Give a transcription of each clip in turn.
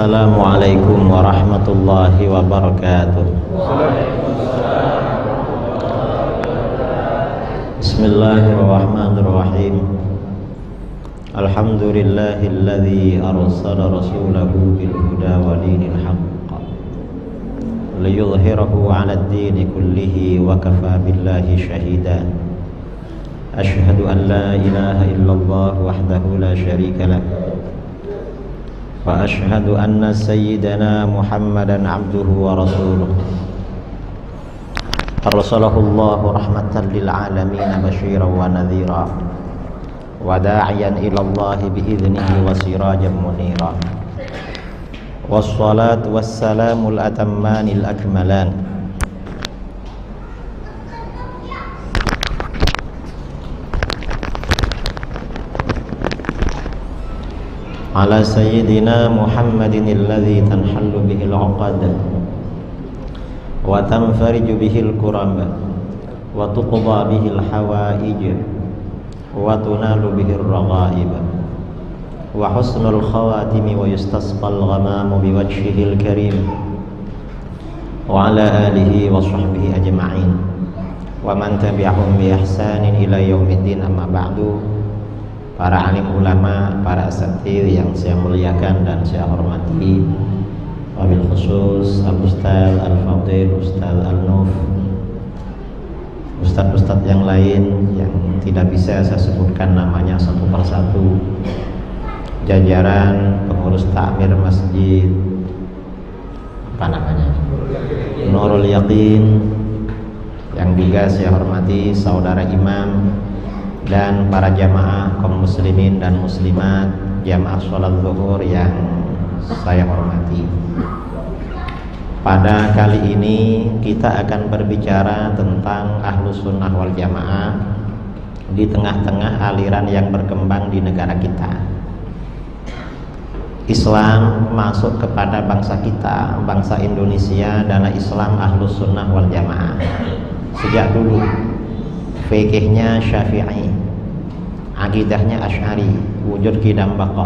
Assalamualaikum warahmatullahi wabarakatuh. Bismillahirrahmanirrahim. Alhamdulillahilladzi arsala rasulahu bil huda wa dinil haqq liyudhhirahu 'alad dini kullihi wa kafaa billahi shahida. Asyhadu an la ilaha illallah wahdahu la syarika lah wa asyhadu anna sayyidana Muhammadan abduhu wa rasuluh. Arsalahu Allahu rahmatan lil alamin basyiran wa nadhira wa da'iyan ila Allah bi idnihi wa sirajan munira. Wassalatu wassalamul atammanil akmalan ala sayyidina Muhammadin alladhi tanhallu bihil 'uqad wa tanfariju bihil kurab wa tuqda bihil hawaij wa tunalu bihir raghaib wa husnul khawatimi wa yustasqal ghamamu biwajhihil karim wa ala alihi wa sahbihi ajma'in wa man tabi'ahum bi ihsanin ila yaumiddin. Amma ba'du. Para alim ulama, para asatidz yang saya muliakan dan saya hormati, wabil khusus Al-Ustaz Al-Fadil, Ustaz Al-Nuf, Ustaz-Ustaz yang lain yang tidak bisa saya sebutkan namanya satu persatu, jajaran pengurus takmir masjid Nurul Yaqin, yang juga saya hormati saudara imam dan para jamaah kaum muslimin dan muslimat jamaah sholat zuhur yang saya hormati. Pada kali ini kita akan berbicara tentang Ahlus Sunnah wal Jamaah di tengah-tengah aliran yang berkembang di negara kita. Islam masuk kepada bangsa kita, bangsa Indonesia, adalah Islam Ahlus Sunnah wal Jamaah. Sejak dulu fikihnya Syafi'i, akidahnya Asy'ari, wujud qidam baqa,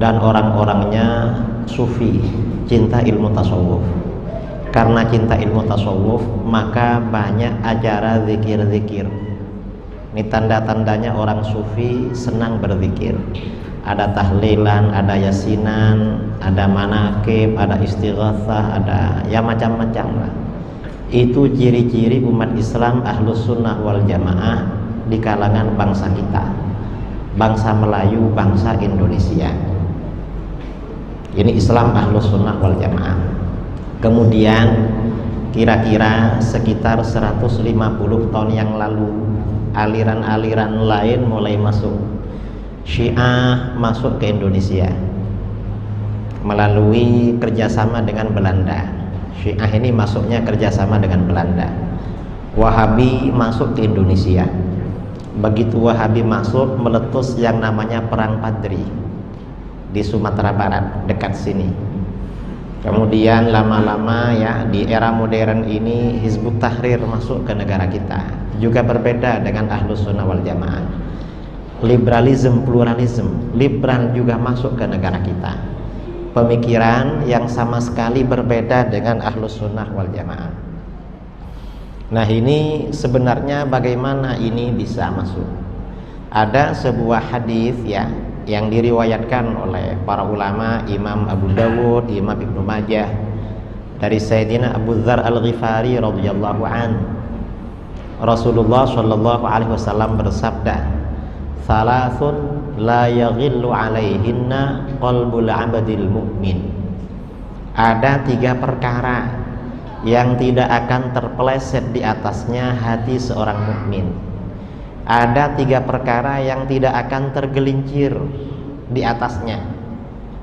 dan orang-orangnya sufi, cinta ilmu tasawuf. Karena cinta ilmu tasawuf, maka banyak acara zikir-zikir. Ini tanda-tandanya orang sufi senang berzikir. Ada tahlilan, ada yasinan, ada manaqib, ada istighatsah, ada ya macam-macam lah. Itu ciri-ciri umat Islam Ahlus Sunnah wal Jamaah di kalangan bangsa kita, bangsa Melayu, bangsa Indonesia. Ini Islam Ahlus Sunnah wal Jamaah. Kemudian kira-kira sekitar 150 tahun yang lalu, aliran-aliran lain mulai masuk. Syiah masuk ke Indonesia melalui kerjasama dengan Belanda. Syiah ini masuknya kerjasama dengan Belanda. Wahabi masuk ke Indonesia. Begitu Wahabi masuk, meletus yang namanya Perang Padri di Sumatera Barat, dekat sini. Kemudian lama-lama ya di era modern ini Hizbut Tahrir masuk ke negara kita. Juga berbeda dengan Ahlus Sunnah wal Jamaah. Liberalisme, pluralisme, liberal juga masuk ke negara kita. Pemikiran yang sama sekali berbeda dengan Ahlus Sunnah wal Jamaah. Nah, ini sebenarnya bagaimana ini bisa masuk? Ada sebuah hadis ya yang diriwayatkan oleh para ulama, Imam Abu Dawud, Imam Ibnu Majah, dari Sayyidina Abu Dzar Al-Ghifari radhiyallahu an. Rasulullah shallallahu alaihi wasallam bersabda, "Salasun la yaghillu alaihinna qalbul abdil mu'min." Ada 3 perkara yang tidak akan terpeleset di atasnya hati seorang mukmin. Ada 3 perkara yang tidak akan tergelincir di atasnya.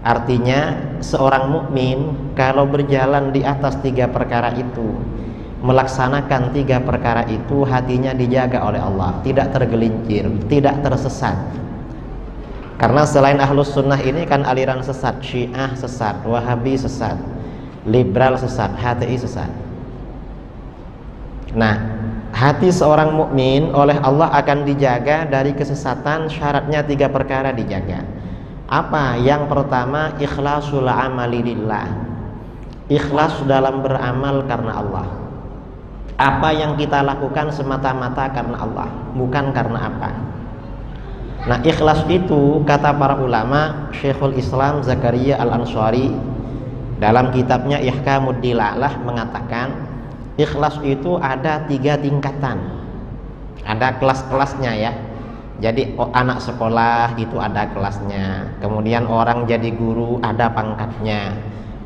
Artinya seorang mukmin kalau berjalan di atas 3 perkara itu, melaksanakan 3 perkara itu, hatinya dijaga oleh Allah, tidak tergelincir, tidak tersesat. Karena selain Ahlus Sunnah ini kan aliran sesat, Syiah sesat, Wahabi sesat, liberal sesat, HTI sesat. Nah, hati seorang mukmin oleh Allah akan dijaga dari kesesatan. Syaratnya 3 perkara dijaga. Apa? Yang pertama, ikhlasul amali lillah. Ikhlas dalam beramal karena Allah. Apa yang kita lakukan semata-mata karena Allah, bukan karena apa. Nah, ikhlas itu kata para ulama, Syekhul Islam Zakaria Al-Ansari dalam kitabnya Ihkamud Dilalah mengatakan, ikhlas itu ada 3 tingkatan. Ada kelas-kelasnya ya. Jadi anak sekolah itu ada kelasnya. Kemudian orang jadi guru ada pangkatnya.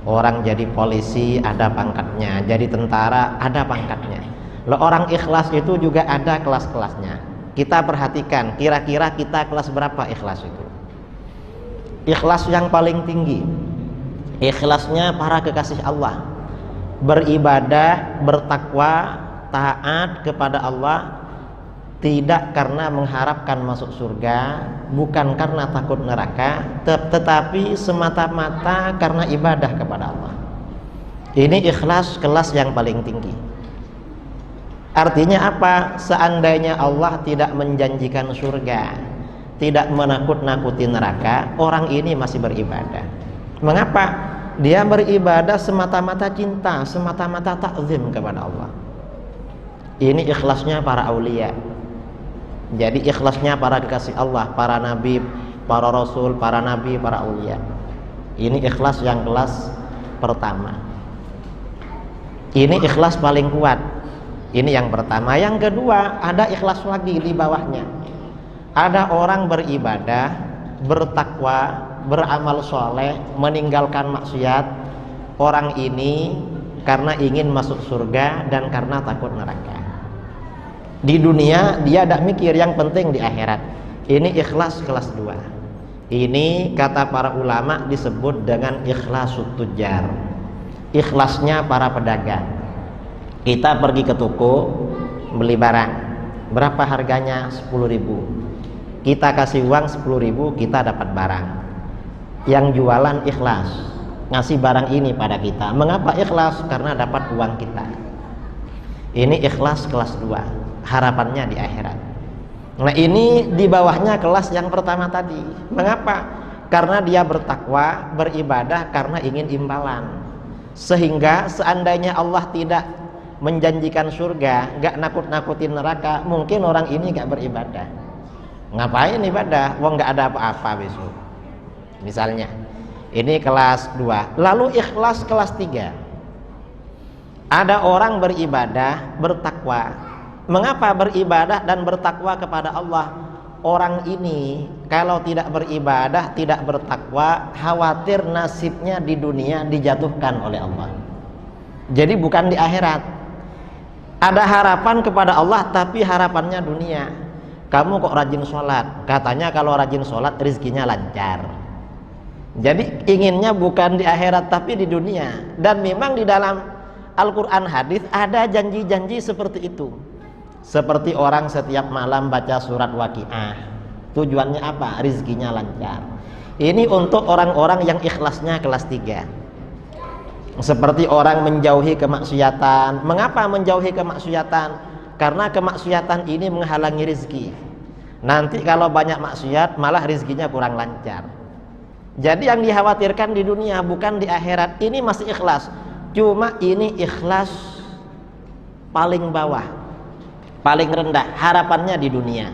Orang jadi polisi ada pangkatnya. Jadi tentara ada pangkatnya. Loh, orang ikhlas itu juga ada kelas-kelasnya. Kita perhatikan, kira-kira kita kelas berapa ikhlas itu? Ikhlas yang paling tinggi, ikhlasnya para kekasih Allah, beribadah, bertakwa, taat kepada Allah, tidak karena mengharapkan masuk surga, bukan karena takut neraka, tetapi semata-mata karena ibadah kepada Allah. Ini ikhlas kelas yang paling tinggi. Artinya apa? Seandainya Allah tidak menjanjikan surga, tidak menakut-nakuti neraka, orang ini masih beribadah. Mengapa? Dia beribadah semata-mata cinta, semata-mata takzim kepada Allah. Ini ikhlasnya para aulia. Jadi ikhlasnya para kekasih Allah, para nabi, para rasul, para nabi, para aulia. Ini ikhlas yang kelas pertama. Ini ikhlas paling kuat. Ini yang pertama. Yang kedua, ada ikhlas lagi di bawahnya. Ada orang beribadah, bertakwa, beramal soleh, meninggalkan maksiat. Orang ini karena ingin masuk surga dan karena takut neraka. Di dunia dia tidak mikir, yang penting di akhirat. Ini ikhlas kelas 2. Ini kata para ulama disebut dengan ikhlasut tujar. Ikhlasnya para pedagang. Kita pergi ke toko beli barang, berapa harganya? 10.000. Kita kasih uang 10.000, kita dapat barang. Yang jualan ikhlas, ngasih barang ini pada kita. Mengapa ikhlas? Karena dapat uang kita. Ini ikhlas kelas 2, harapannya di akhirat. Nah, ini di bawahnya kelas yang pertama tadi. Mengapa? Karena dia bertakwa, beribadah karena ingin imbalan. Sehingga seandainya Allah tidak menjanjikan surga, gak nakut-nakutin neraka, mungkin orang ini gak beribadah. Ngapain ibadah? Wong gak ada apa-apa besok. Misalnya, ini kelas 2. Lalu ikhlas kelas 3. Ada orang beribadah, bertakwa. Mengapa beribadah dan bertakwa kepada Allah? Orang ini kalau tidak beribadah, tidak bertakwa, khawatir nasibnya di dunia dijatuhkan oleh Allah. Jadi bukan di akhirat. Ada harapan kepada Allah, tapi harapannya dunia. Kamu kok rajin sholat, katanya kalau rajin sholat rizkinya lancar. Jadi inginnya bukan di akhirat tapi di dunia. Dan memang di dalam Al-Quran hadis ada janji-janji seperti itu. Seperti orang setiap malam baca surat Waqiah. Tujuannya apa? Rizkinya lancar. Ini untuk orang-orang yang ikhlasnya kelas 3. Seperti orang menjauhi kemaksiatan. Mengapa menjauhi kemaksiatan? Karena kemaksiatan ini menghalangi rizki. Nanti kalau banyak maksiat malah rizkinya kurang lancar. Jadi yang dikhawatirkan di dunia bukan di akhirat. Ini masih ikhlas. Cuma ini ikhlas paling bawah, paling rendah. Harapannya di dunia.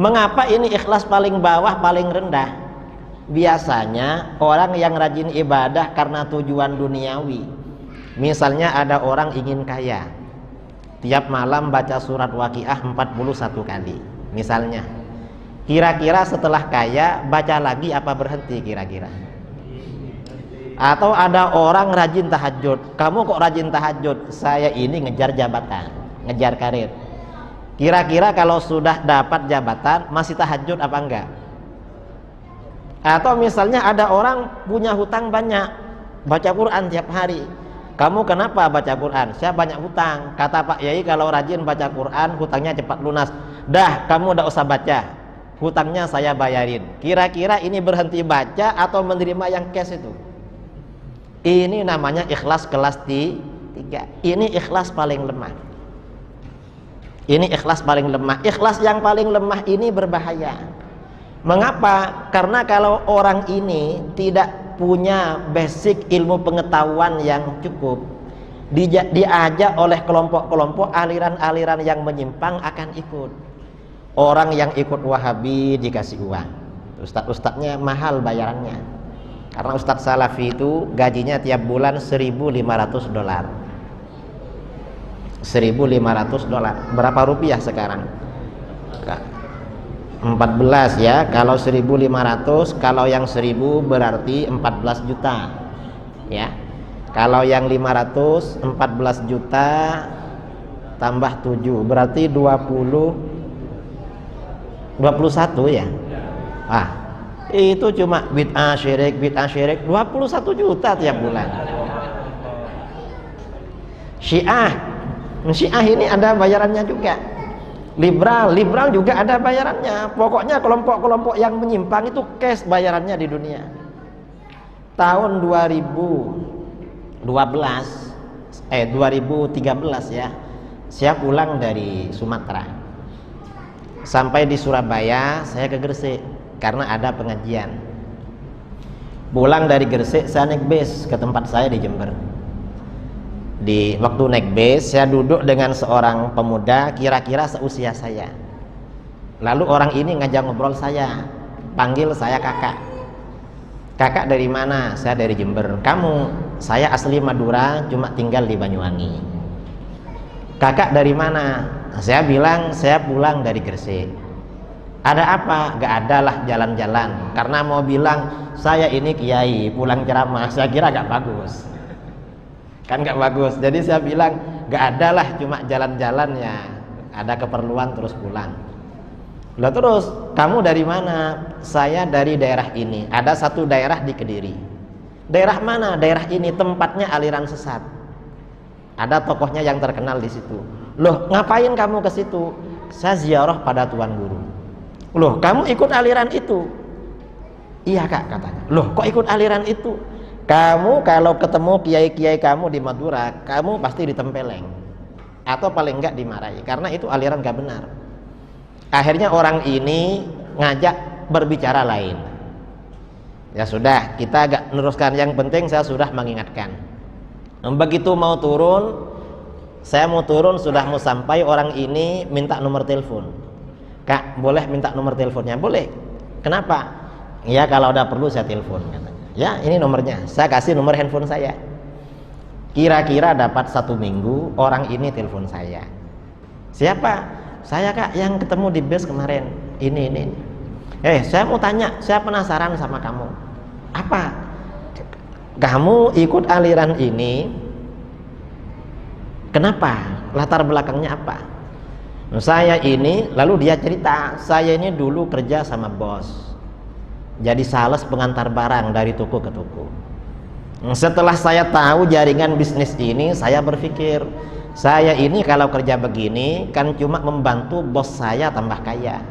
Mengapa ini ikhlas paling bawah, paling rendah? Biasanya orang yang rajin ibadah karena tujuan duniawi. Misalnya ada orang ingin kaya, tiap malam baca surat Waqiah 41 kali misalnya. Kira-kira setelah kaya baca lagi apa berhenti kira-kira? Atau ada orang rajin tahajud. Kamu kok rajin tahajud? Saya ini ngejar jabatan, ngejar karir. Kira-kira kalau sudah dapat jabatan masih tahajud apa enggak? Atau misalnya ada orang punya hutang banyak, baca Quran tiap hari. Kamu kenapa baca Quran? Saya banyak hutang. Kata Pak Yai kalau rajin baca Quran hutangnya cepat lunas. Dah, kamu udah usah baca, hutangnya saya bayarin. Kira-kira ini berhenti baca atau menerima yang cash itu? Ini namanya ikhlas kelas 3. Ini ikhlas paling lemah. Ini ikhlas paling lemah. Ikhlas yang paling lemah ini berbahaya. Mengapa? Karena kalau orang ini tidak punya basic ilmu pengetahuan yang cukup, diajak oleh kelompok-kelompok aliran-aliran yang menyimpang akan ikut. Orang yang ikut Wahabi dikasih uang, ustadz-ustadznya mahal bayarannya, karena ustadz Salafi itu gajinya tiap bulan $1.500. $1.500 berapa rupiah sekarang? 14 ya. Kalau 1.500, kalau yang 1.000 berarti 14 juta ya. Kalau yang 500 14 juta tambah 7 berarti 21 ya. Itu cuma bid'ah syirik 21 juta tiap bulan. Syiah ini ada bayarannya juga. Liberal juga ada bayarannya. Pokoknya kelompok-kelompok yang menyimpang itu cash bayarannya di dunia. Tahun 2013 ya, saya pulang dari Sumatera. Sampai di Surabaya saya ke Gresik karena ada pengajian. Pulang dari Gresik saya naik bis ke tempat saya di Jember. Di waktu naik bis saya duduk dengan seorang pemuda kira-kira seusia saya. Lalu orang ini ngajak ngobrol saya, panggil saya kakak. Kakak dari mana? Saya dari Jember. Kamu? Saya asli Madura, cuma tinggal di Banyuwangi. Kakak dari mana? Saya bilang saya pulang dari Gresik. Ada apa? Gak ada lah, jalan-jalan. Karena mau bilang saya ini kiai pulang ceramah, saya kira gak bagus. Kan gak bagus. Jadi saya bilang gak ada lah, cuma jalan-jalan ya, ada keperluan terus pulang. Lah terus kamu dari mana? Saya dari daerah ini. Ada satu daerah di Kediri. Daerah mana? Daerah ini tempatnya aliran sesat. Ada tokohnya yang terkenal di situ. Loh, ngapain kamu ke situ? Saya ziarah pada Tuan Guru. Loh, kamu ikut aliran itu? Iya kak, katanya. Loh, kok ikut aliran itu? Kamu kalau ketemu kiai-kiai kamu di Madura, kamu pasti ditempeleng atau paling enggak dimarahi, karena itu aliran gak benar. Akhirnya orang ini ngajak berbicara lain. Ya sudah, kita agak meneruskan. Yang penting saya sudah mengingatkan. Begitu mau turun, saya mau turun, sudah mau sampai, orang ini minta nomor telepon. Kak, boleh minta nomor teleponnya? Boleh. Kenapa? Ya kalau ada perlu saya telepon, katanya. Ya ini nomornya, saya kasih nomor handphone saya. Kira-kira dapat 1 minggu, orang ini telepon saya. Siapa? Saya kak yang ketemu di bus kemarin. Ini. Saya mau tanya, saya penasaran sama kamu. Apa? Kamu ikut aliran ini, kenapa? Latar belakangnya apa? Saya ini, lalu dia cerita, saya ini dulu kerja sama bos. Jadi sales pengantar barang dari toko ke toko. Setelah saya tahu jaringan bisnis ini, saya berpikir, saya ini kalau kerja begini kan cuma membantu bos saya tambah kaya.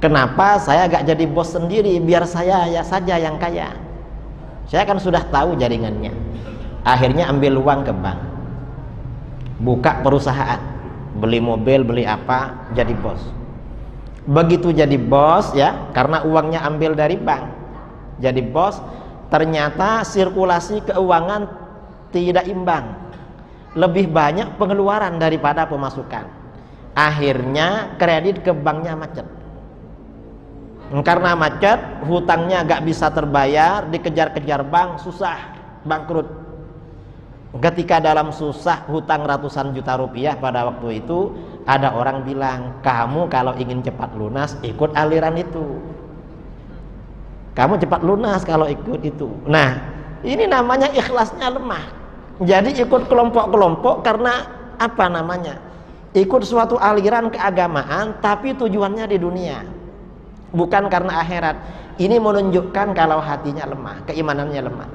Kenapa saya gak jadi bos sendiri, biar saya ya saja yang kaya? Saya kan sudah tahu jaringannya. Akhirnya ambil uang ke bank, buka perusahaan, beli mobil, beli apa, jadi bos. Begitu jadi bos ya, karena uangnya ambil dari bank, jadi bos, ternyata sirkulasi keuangan tidak imbang, lebih banyak pengeluaran daripada pemasukan. Akhirnya kredit ke banknya macet. Karena macet, hutangnya gak bisa terbayar, dikejar-kejar bank, susah, bangkrut. Ketika dalam susah, hutang ratusan juta rupiah pada waktu itu, ada orang bilang, kamu kalau ingin cepat lunas, ikut aliran itu. Kamu cepat lunas kalau ikut itu. Nah, ini namanya ikhlasnya lemah. Jadi ikut kelompok-kelompok karena apa namanya? Ikut suatu aliran keagamaan, tapi tujuannya di dunia, bukan karena akhirat. Ini menunjukkan kalau hatinya lemah, keimanannya lemah.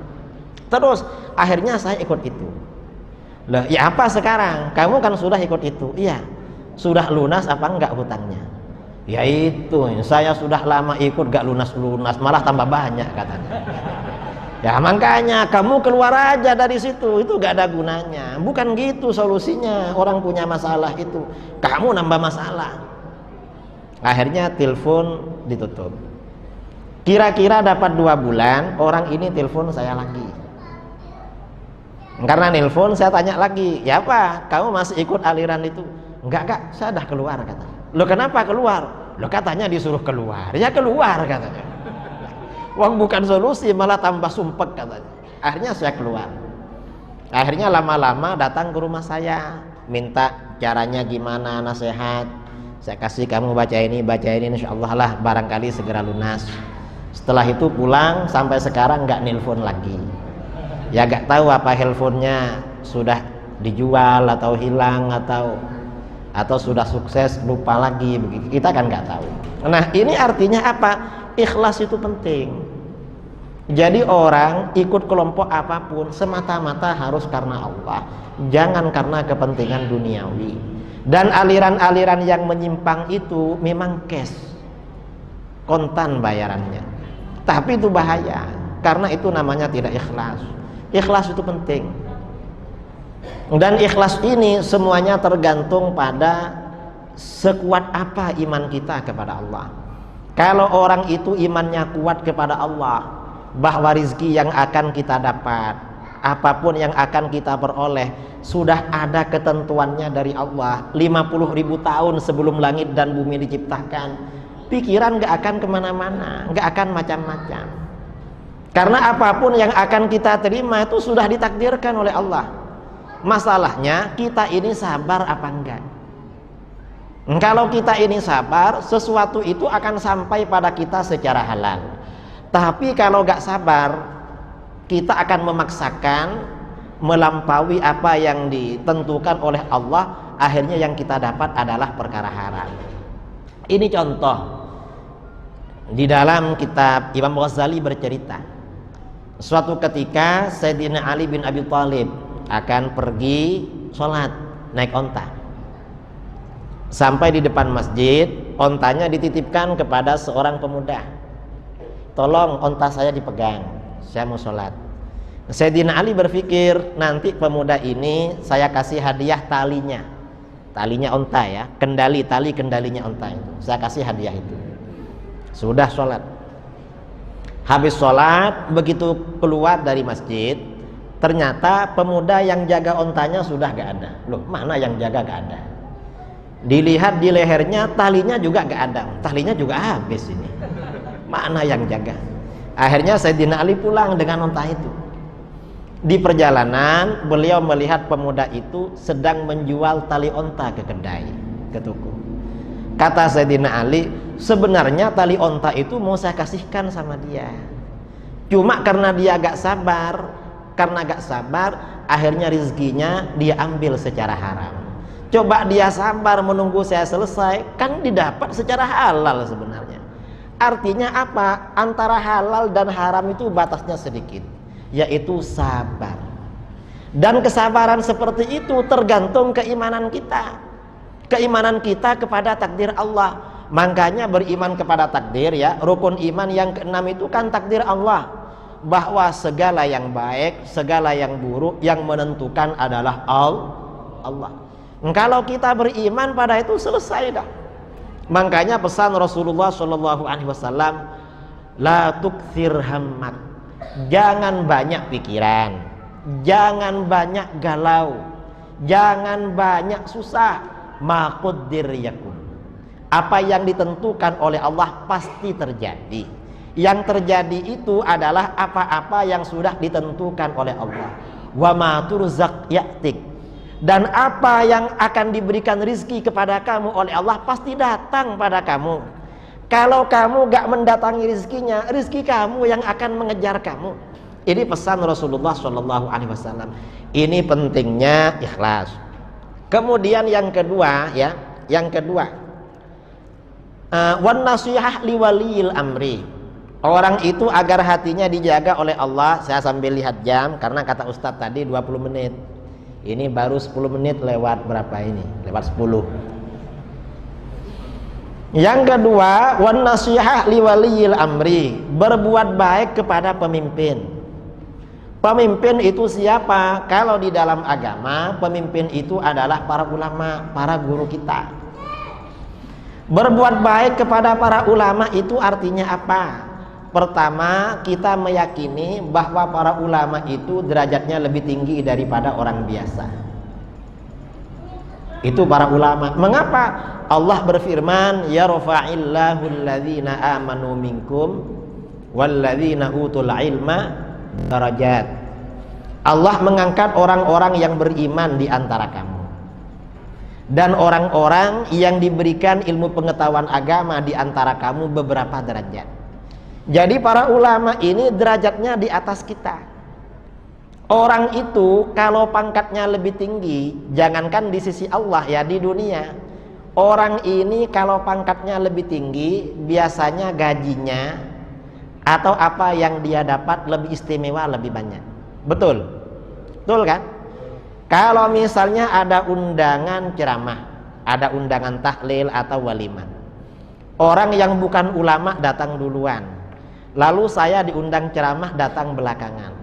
Terus akhirnya saya ikut itu. Lah, ya apa sekarang? Kamu kan sudah ikut itu. Iya. Sudah lunas apa enggak hutangnya? Ya itu, saya sudah lama ikut gak lunas-lunas, malah tambah banyak katanya. Ya makanya kamu keluar aja dari situ, itu gak ada gunanya. Bukan gitu solusinya. Orang punya masalah itu, kamu nambah masalah. Akhirnya telepon ditutup. Kira-kira dapat 2 bulan, orang ini telepon saya lagi. Karena nelpon saya tanya lagi, ya apa, kamu masih ikut aliran itu? Enggak, saya dah keluar, kata. Loh kenapa keluar? Loh katanya disuruh keluar. Ya keluar, katanya. Wong bukan solusi, malah tambah sumpek, katanya. Akhirnya saya keluar. Akhirnya lama-lama datang ke rumah saya, minta caranya gimana, nasihat. Saya kasih, kamu baca ini, insyaallah lah barangkali segera lunas. Setelah itu pulang, sampai sekarang nggak nelpon lagi. Ya nggak tahu apa handphonenya sudah dijual atau hilang atau sudah sukses lupa lagi, begitu. Kita kan nggak tahu. Nah ini artinya apa? Ikhlas itu penting. Jadi orang ikut kelompok apapun semata-mata harus karena Allah, jangan karena kepentingan duniawi. Dan aliran-aliran yang menyimpang itu memang cash, kontan bayarannya. Tapi itu bahaya, karena itu namanya tidak ikhlas. Ikhlas itu penting. Dan ikhlas ini semuanya tergantung pada sekuat apa iman kita kepada Allah. Kalau orang itu imannya kuat kepada Allah, bahwa rizki yang akan kita dapat, apapun yang akan kita peroleh, sudah ada ketentuannya dari Allah. 50.000 tahun sebelum langit dan bumi diciptakan, pikiran gak akan kemana-mana, gak akan macam-macam. Karena apapun yang akan kita terima itu sudah ditakdirkan oleh Allah. Masalahnya kita ini sabar apa enggak? Kalau kita ini sabar, sesuatu itu akan sampai pada kita secara halal. Tapi kalau gak sabar, kita akan memaksakan melampaui apa yang ditentukan oleh Allah. Akhirnya yang kita dapat adalah perkara haram. Ini contoh di dalam kitab Imam Ghazali bercerita. Suatu ketika Sayyidina Ali bin Abi Thalib akan pergi sholat naik onta. Sampai di depan masjid, ontanya dititipkan kepada seorang pemuda. Tolong onta saya dipegang, saya mau sholat. Sayyidina Ali berpikir, nanti pemuda ini saya kasih hadiah talinya onta ya, tali kendalinya onta itu, saya kasih hadiah itu. Sudah sholat. Habis sholat, begitu keluar dari masjid, ternyata pemuda yang jaga ontanya sudah gak ada. Loh, mana yang jaga? Gak ada. Dilihat di lehernya, talinya juga gak ada. Talinya juga habis ini. Mana yang jaga? Akhirnya Sayyidina Ali pulang dengan onta itu. Di perjalanan, beliau melihat pemuda itu sedang menjual tali onta ke kedai, ke toko. Kata Sayyidina Ali, sebenarnya tali onta itu mau saya kasihkan sama dia. Cuma karena dia gak sabar, akhirnya rizkinya dia ambil secara haram. Coba dia sabar menunggu saya selesai, kan didapat secara halal sebenarnya. Artinya apa? Antara halal dan haram itu batasnya sedikit, yaitu sabar. Dan kesabaran seperti itu tergantung keimanan kita. Keimanan kita kepada takdir Allah. Makanya beriman kepada takdir ya, rukun iman yang ke-6 itu kan takdir Allah, bahwa segala yang baik, segala yang buruk yang menentukan adalah Allah. Kalau kita beriman pada itu, selesai dah. Makanya pesan Rasulullah SAW, la tukthir hammak, jangan banyak pikiran, jangan banyak galau, jangan banyak susah. Ma quddir yakun, apa yang ditentukan oleh Allah pasti terjadi. Yang terjadi itu adalah apa-apa yang sudah ditentukan oleh Allah. Wa ma turzaq ya'tik, dan apa yang akan diberikan rizki kepada kamu oleh Allah pasti datang pada kamu. Kalau kamu gak mendatangi rizkinya, rizki kamu yang akan mengejar kamu. Ini pesan Rasulullah SAW. Ini pentingnya ikhlas. Kemudian yang kedua ya, wan nasihah liwaliyil amri, orang itu agar hatinya dijaga oleh Allah. Saya sambil lihat jam karena kata Ustadz tadi 20 menit. Ini baru 10 menit lewat berapa ini? Lewat 10. Yang kedua, wan nasihah liwaliyil amri, berbuat baik kepada pemimpin. Pemimpin itu siapa? Kalau di dalam agama, pemimpin itu adalah para ulama, para guru kita. Berbuat baik kepada para ulama itu artinya apa? Pertama, kita meyakini bahwa para ulama itu derajatnya lebih tinggi daripada orang biasa. Itu para ulama. Mengapa? Allah berfirman, yarfa'illahu alladzina amanu minkum walladzina utul ilma darajat. Allah mengangkat orang-orang yang beriman di antara kamu dan orang-orang yang diberikan ilmu pengetahuan agama di antara kamu beberapa derajat. Jadi para ulama ini derajatnya di atas kita. Orang itu kalau pangkatnya lebih tinggi, jangankan di sisi Allah ya, di dunia, orang ini kalau pangkatnya lebih tinggi, biasanya gajinya atau apa yang dia dapat lebih istimewa, lebih banyak. Betul? Betul kan? Kalau misalnya ada undangan ceramah, ada undangan tahlil atau walimah, orang yang bukan ulama datang duluan, lalu saya diundang ceramah datang belakangan,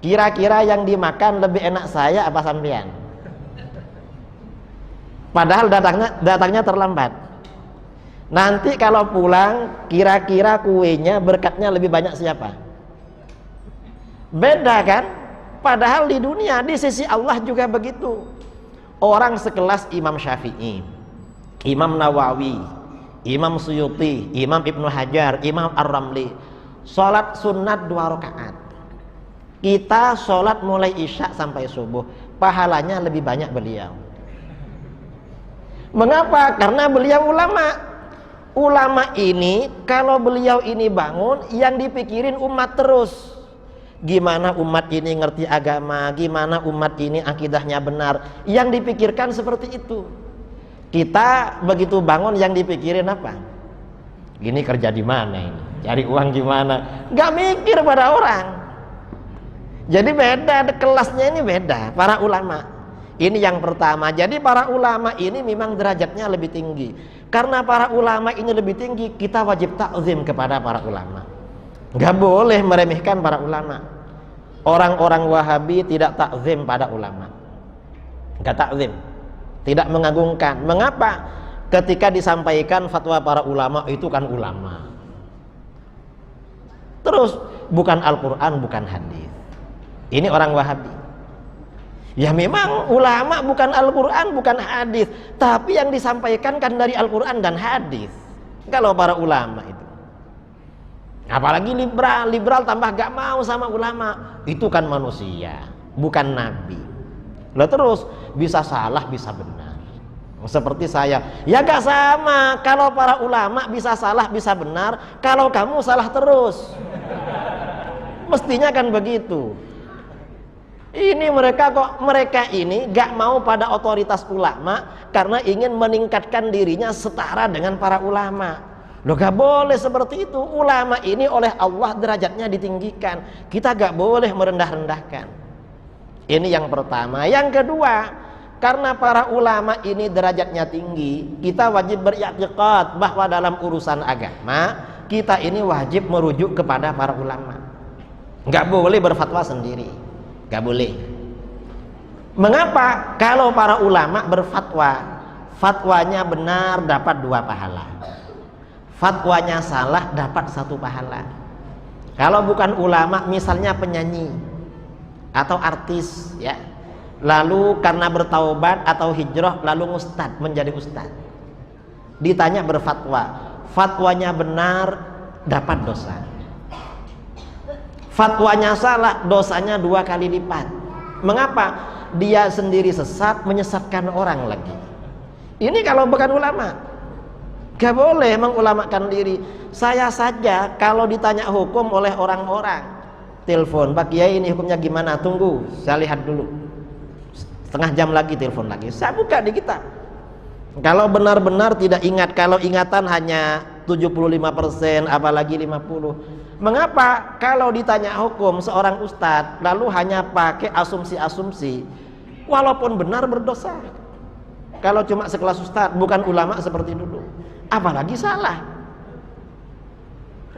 kira-kira yang dimakan lebih enak saya apa sampean? Padahal datangnya terlambat. Nanti kalau pulang, kira-kira kuenya berkatnya lebih banyak siapa? Beda kan? Padahal di dunia, di sisi Allah juga begitu. Orang sekelas Imam Syafi'i, Imam Nawawi, Imam Suyuti, Imam Ibnu Hajar, Imam Ar-Ramli, sholat sunat 2 rakaat. Kita sholat mulai isya sampai subuh, pahalanya lebih banyak beliau. Mengapa? Karena beliau ulama. Ulama ini kalau beliau ini bangun, yang dipikirin umat terus. Gimana umat ini ngerti agama, gimana umat ini akidahnya benar, yang dipikirkan seperti itu. Kita begitu bangun yang dipikirin apa? Gini kerja di mana ini? Cari uang gimana? Gak mikir pada orang. Jadi beda, kelasnya ini beda para ulama. Ini yang pertama. Jadi para ulama ini memang derajatnya lebih tinggi. Karena para ulama ini lebih tinggi, kita wajib takzim kepada para ulama. Gak boleh meremehkan para ulama. Orang-orang Wahabi tidak takzim pada ulama. Gak takzim, tidak mengagungkan. Mengapa? Ketika disampaikan fatwa para ulama, itu kan ulama. Terus bukan Al-Quran, bukan hadis. Ini orang Wahabi. Ya memang ulama bukan Al-Quran, bukan hadis, tapi yang disampaikan kan dari Al-Quran dan hadis. Kalau para ulama itu, apalagi liberal tambah gak mau sama ulama, itu kan manusia, bukan nabi. Lah terus bisa salah bisa benar. Seperti saya, ya gak sama. Kalau para ulama bisa salah bisa benar, kalau kamu salah terus. Mestinya kan begitu. Ini mereka ini gak mau pada otoritas ulama karena ingin meningkatkan dirinya setara dengan para ulama. Loh gak boleh seperti itu. Ulama ini oleh Allah derajatnya ditinggikan, kita gak boleh merendah-rendahkan. Ini yang pertama. Yang kedua, karena para ulama ini derajatnya tinggi, kita wajib beriktikad bahwa dalam urusan agama kita ini wajib merujuk kepada para ulama. Gak boleh berfatwa sendiri. Gak boleh. Mengapa? Kalau para ulama berfatwa, fatwanya benar dapat 2 pahala, fatwanya salah dapat 1 pahala. Kalau bukan ulama, misalnya penyanyi atau artis ya, lalu karena bertaubat atau hijrah lalu menjadi ustad, ditanya berfatwa, fatwanya benar dapat dosa, fatwanya salah dosanya 2 kali lipat. Mengapa? Dia sendiri sesat, menyesatkan orang lagi. Ini kalau bukan ulama. Gak boleh mengulamakan diri. Saya saja kalau ditanya hukum oleh orang-orang, telepon, Pak Kiai ini hukumnya gimana? Tunggu, saya lihat dulu. Setengah jam lagi telepon lagi, saya buka di kitab. Kalau benar-benar tidak ingat, kalau ingatan hanya 75%, apalagi 50%. Mengapa? Kalau ditanya hukum seorang ustadz lalu hanya pakai asumsi-asumsi, walaupun benar berdosa. Kalau cuma sekelas ustadz, bukan ulama seperti dulu, apalagi salah.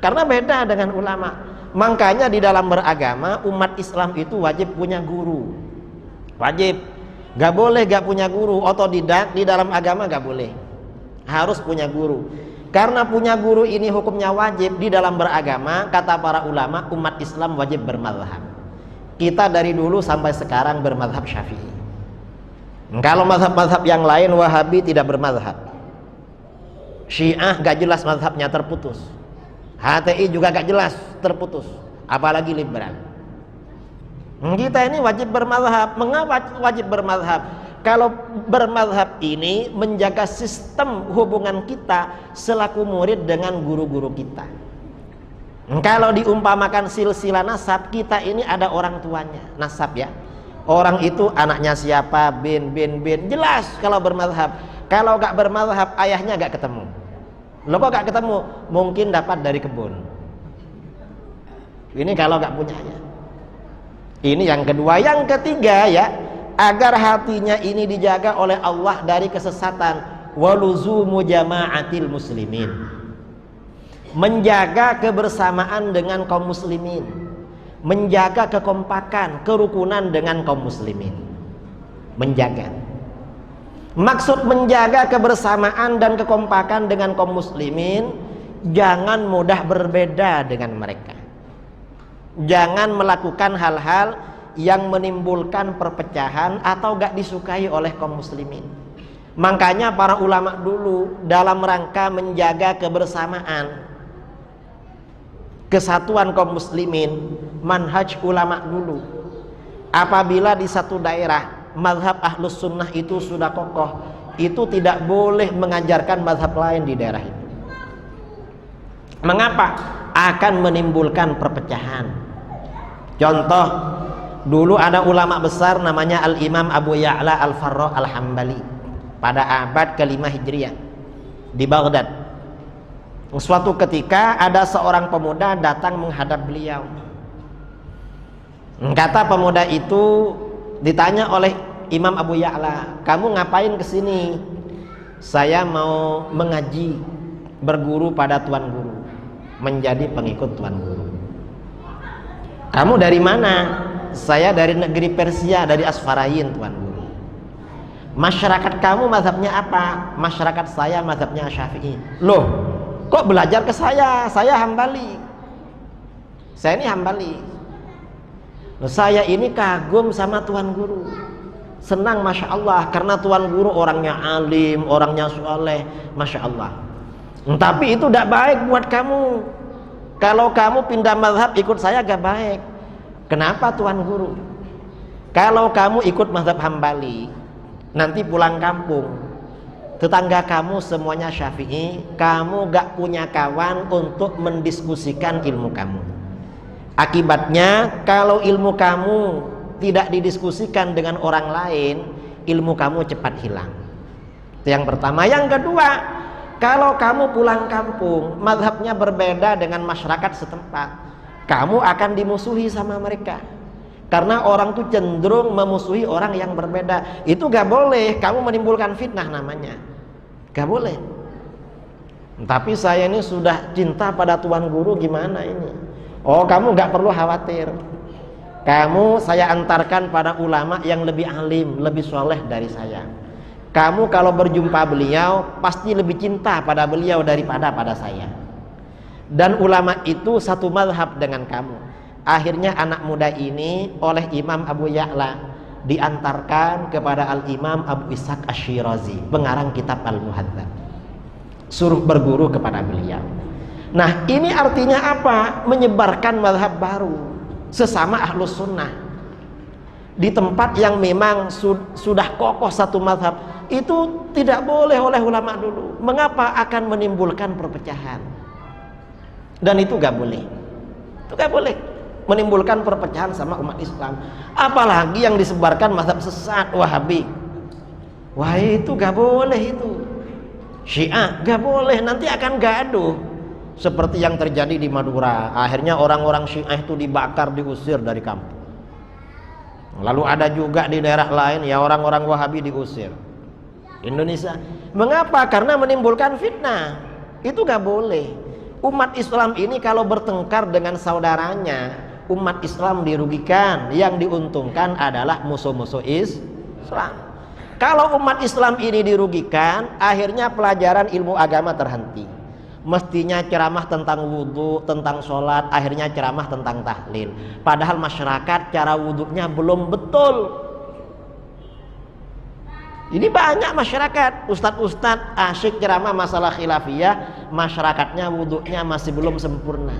Karena beda dengan ulama. Makanya di dalam beragama, umat Islam itu wajib punya guru. Wajib. Gak boleh gak punya guru. Otodidak di dalam agama gak boleh. harus punya guru. Karena punya guru ini hukumnya wajib di dalam beragama. Kata para ulama, umat Islam wajib bermadhab. Kita dari dulu sampai sekarang bermadhab Syafi'i. Kalau madhab-madhab yang lain, Wahabi tidak bermadhab, Syiah gak jelas madhabnya, terputus. HTI juga gak jelas, terputus. Apalagi liberal. Kita ini wajib bermadhab. Mengapa wajib bermadhab? Kalau bermadhab ini menjaga sistem hubungan kita selaku murid dengan guru-guru kita. Kalau diumpamakan silsilah nasab, kita ini ada orang tuanya, nasab ya. Orang itu anaknya siapa, bin, jelas kalau bermadhab. Kalau gak bermadhab, ayahnya gak ketemu. Loh kok gak ketemu? Mungkin dapat dari kebun. Ini kalau gak punyanya. Ini yang kedua. Yang ketiga ya, agar hatinya ini dijaga oleh Allah dari kesesatan. Waluzumu jama'atil muslimin, menjaga kebersamaan dengan kaum muslimin, menjaga kekompakan, kerukunan dengan kaum muslimin. Menjaga, maksud menjaga kebersamaan dan kekompakan dengan kaum muslimin, jangan mudah berbeda dengan mereka. Jangan melakukan hal-hal yang menimbulkan perpecahan atau gak disukai oleh kaum muslimin. Makanya para ulama dulu dalam rangka menjaga kebersamaan, kesatuan kaum muslimin, manhaj ulama dulu, apabila di satu daerah mazhab ahlus sunnah itu sudah kokoh, itu tidak boleh mengajarkan mazhab lain di daerah itu. Mengapa? Akan menimbulkan perpecahan. Contoh, dulu ada ulama besar namanya Al-Imam Abu Ya'la Al-Farra Al-Hambali pada abad ke-5 Hijriah di Baghdad. Suatu ketika ada seorang pemuda datang menghadap beliau. Kata pemuda itu, ditanya oleh Imam Abu Ya'la, "Kamu ngapain kesini?" "Saya mau mengaji, berguru pada tuan guru, menjadi pengikut tuan guru." "Kamu dari mana?" "Saya dari negeri Persia, dari Asfarayin tuan guru." "Masyarakat kamu mazhabnya apa?" "Masyarakat saya mazhabnya Syafi'i." "Loh, kok belajar ke saya? Saya Hambali." "Saya ini Hambali." "Loh, saya ini kagum sama tuan guru, senang Masya Allah, karena tuan guru orangnya alim, orangnya soleh, Masya Allah. Tapi itu tidak baik buat kamu. Kalau kamu pindah mazhab ikut saya gak baik." "Kenapa tuan guru?" "Kalau kamu ikut mazhab Hambali, nanti pulang kampung, tetangga kamu semuanya Syafi'i, kamu gak punya kawan untuk mendiskusikan ilmu kamu. Akibatnya kalau ilmu kamu tidak didiskusikan dengan orang lain, ilmu kamu cepat hilang." Itu yang pertama. Yang kedua, kalau kamu pulang kampung, mazhabnya berbeda dengan masyarakat setempat, kamu akan dimusuhi sama mereka. Karena orang tuh cenderung memusuhi orang yang berbeda. Itu gak boleh, kamu menimbulkan fitnah namanya. Gak boleh. "Tapi saya ini sudah cinta pada tuan guru, gimana ini?" "Oh, kamu gak perlu khawatir. Kamu saya antarkan pada ulama yang lebih alim, lebih soleh dari saya. Kamu kalau berjumpa beliau pasti lebih cinta pada beliau daripada pada saya. Dan ulama itu satu mazhab dengan kamu." Akhirnya anak muda ini oleh Imam Abu Ya'la diantarkan kepada Al-Imam Abu Ishaq Ash-Shirazi, pengarang kitab Al-Muhadzab. Suruh berguru kepada beliau. Nah, ini artinya apa? Menyebarkan mazhab baru sesama ahlus sunnah. Di tempat yang memang sudah kokoh satu mazhab, itu tidak boleh oleh ulama dulu. Mengapa? Akan menimbulkan perpecahan. Dan itu gak boleh. Itu gak boleh menimbulkan perpecahan sama umat Islam. Apalagi yang disebarkan mazhab sesat Wahabi. Wah, itu gak boleh itu. Syiah gak boleh, nanti akan gaduh. Seperti yang terjadi di Madura. Akhirnya orang-orang Syiah itu dibakar, diusir dari kampung. Lalu ada juga di daerah lain ya orang-orang Wahabi diusir. Indonesia. Mengapa? Karena menimbulkan fitnah. Itu gak boleh. Umat Islam ini kalau bertengkar dengan saudaranya, umat Islam dirugikan. Yang diuntungkan adalah musuh-musuh Islam. kalau umat Islam ini dirugikan, akhirnya pelajaran ilmu agama terhenti. Mestinya ceramah tentang wudhu, tentang sholat, akhirnya ceramah tentang tahlil. Padahal masyarakat cara wudhunya belum betul. Ini banyak masyarakat, ustadz-ustadz asyik ceramah masalah khilafiyah, masyarakatnya wudhunya masih belum sempurna,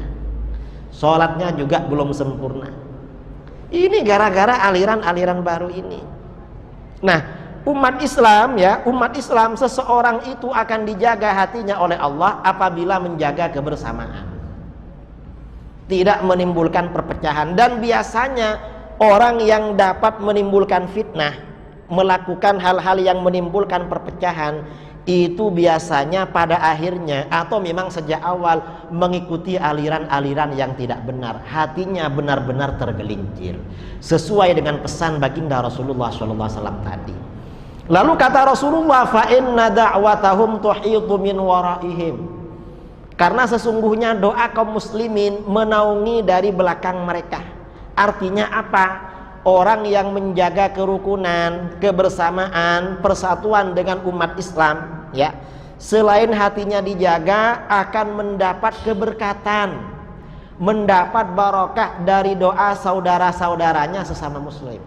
sholatnya juga belum sempurna. Ini gara-gara aliran-aliran baru ini. Nah, umat Islam ya, umat Islam, seseorang itu akan dijaga hatinya oleh Allah apabila menjaga kebersamaan, tidak menimbulkan perpecahan. Dan biasanya orang yang dapat menimbulkan fitnah, melakukan hal-hal yang menimbulkan perpecahan, itu biasanya pada akhirnya atau memang sejak awal mengikuti aliran-aliran yang tidak benar. Hatinya benar-benar tergelincir sesuai dengan pesan baginda Rasulullah SAW tadi. Lalu kata Rasulullah, fa inna da'watahum tuhitu min waraihim, karena sesungguhnya doa kaum muslimin menaungi dari belakang mereka. Artinya apa? Orang yang menjaga kerukunan, kebersamaan, persatuan dengan umat Islam, ya, selain hatinya dijaga, akan mendapat keberkatan, mendapat barokah dari doa saudara-saudaranya sesama muslim.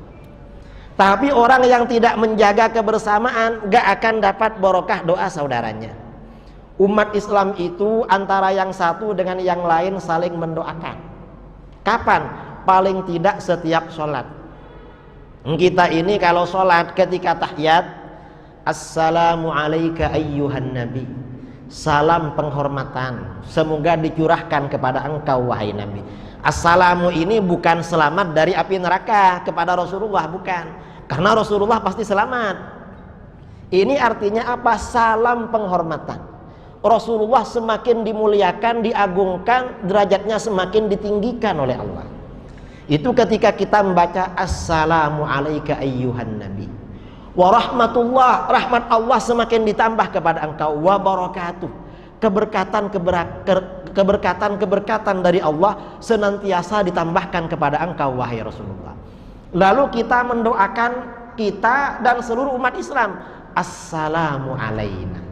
Tapi orang yang tidak menjaga kebersamaan gak akan dapat barokah doa saudaranya. Umat Islam itu antara yang satu dengan yang lain saling mendoakan. Kapan? Paling tidak setiap sholat. Kita ini kalau sholat ketika tahiyat, assalamu alayka ayyuhan nabi, salam penghormatan semoga dicurahkan kepada engkau wahai nabi. Assalamu ini bukan selamat dari api neraka kepada Rasulullah, bukan, karena Rasulullah pasti selamat. Ini artinya apa? Salam penghormatan. Rasulullah semakin dimuliakan, diagungkan, derajatnya semakin ditinggikan oleh Allah. Itu ketika kita membaca assalamu alayka ayyuhan nabi wa rahmatullah, rahmat Allah semakin ditambah kepada engkau, wa barakatuh, keberkatan dari Allah senantiasa ditambahkan kepada engkau wahai Rasulullah. Lalu kita mendoakan kita dan seluruh umat Islam, assalamu alayna,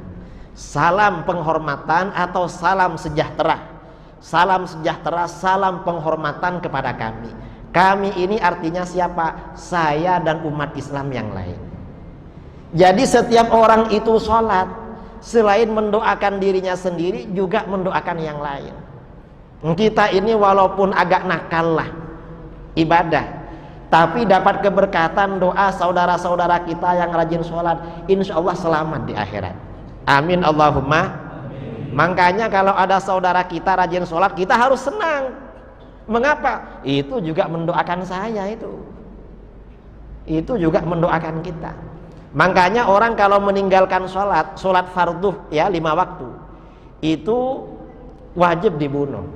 salam penghormatan atau salam sejahtera. Salam sejahtera, salam penghormatan kepada kami. Kami ini artinya siapa? Saya dan umat Islam yang lain. Jadi setiap orang itu sholat, selain mendoakan dirinya sendiri, juga mendoakan yang lain. Kita ini walaupun agak nakal lah ibadah, tapi dapat keberkatan doa saudara-saudara kita yang rajin sholat, insya Allah selamat di akhirat. Amin Allahumma. Makanya kalau ada saudara kita rajin sholat, kita harus senang. Mengapa? Itu juga mendoakan saya itu juga mendoakan kita. Makanya orang kalau meninggalkan sholat fardu ya 5 waktu, itu wajib dibunuh.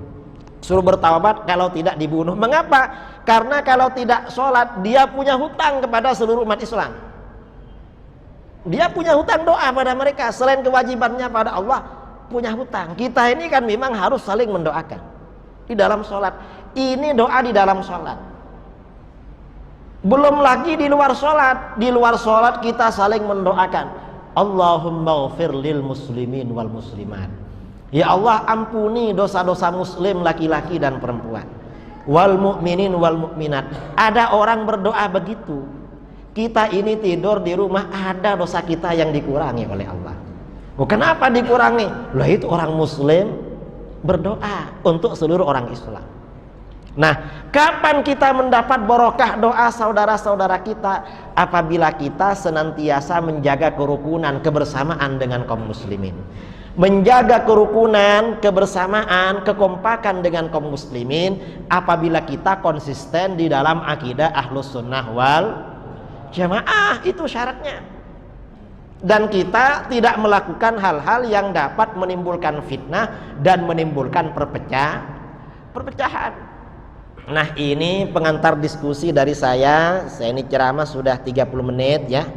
Suruh bertaubat kalau tidak dibunuh. Mengapa? Karena kalau tidak sholat, dia punya hutang kepada seluruh umat Islam. Dia punya hutang doa pada mereka. Selain kewajibannya pada Allah, punya hutang. Kita ini kan memang harus saling mendoakan di dalam sholat. Ini doa di dalam sholat. Belum lagi di luar sholat. Di luar sholat kita saling mendoakan, Allahumma ghfir lil muslimin wal muslimat, ya Allah ampuni dosa-dosa muslim laki-laki dan perempuan, wal mu'minin wal mu'minat. Ada orang berdoa begitu. Kita ini tidur di rumah, ada dosa kita yang dikurangi oleh Allah. Kenapa dikurangi? Lah itu orang muslim berdoa untuk seluruh orang Islam. Nah, kapan kita mendapat barokah doa saudara-saudara kita? Apabila kita senantiasa menjaga kerukunan, kebersamaan dengan kaum muslimin. Menjaga kerukunan, kebersamaan, kekompakan dengan kaum muslimin apabila kita konsisten di dalam akidah Ahlus Sunnah wal Jamaah, itu syaratnya. Dan kita tidak melakukan hal-hal yang dapat menimbulkan fitnah dan menimbulkan perpecahan. Nah, ini pengantar diskusi dari saya. Saya ini ceramah sudah 30 menit ya.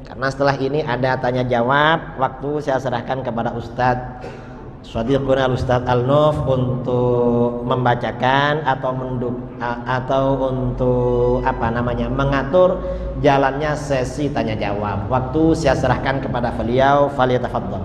Karena setelah ini ada tanya jawab, waktu saya serahkan kepada Ustadz Shadiquna Ustaz Al-Nuf untuk membacakan atau untuk mengatur jalannya sesi tanya jawab. Waktu saya serahkan kepada beliau, faliyatafaddal.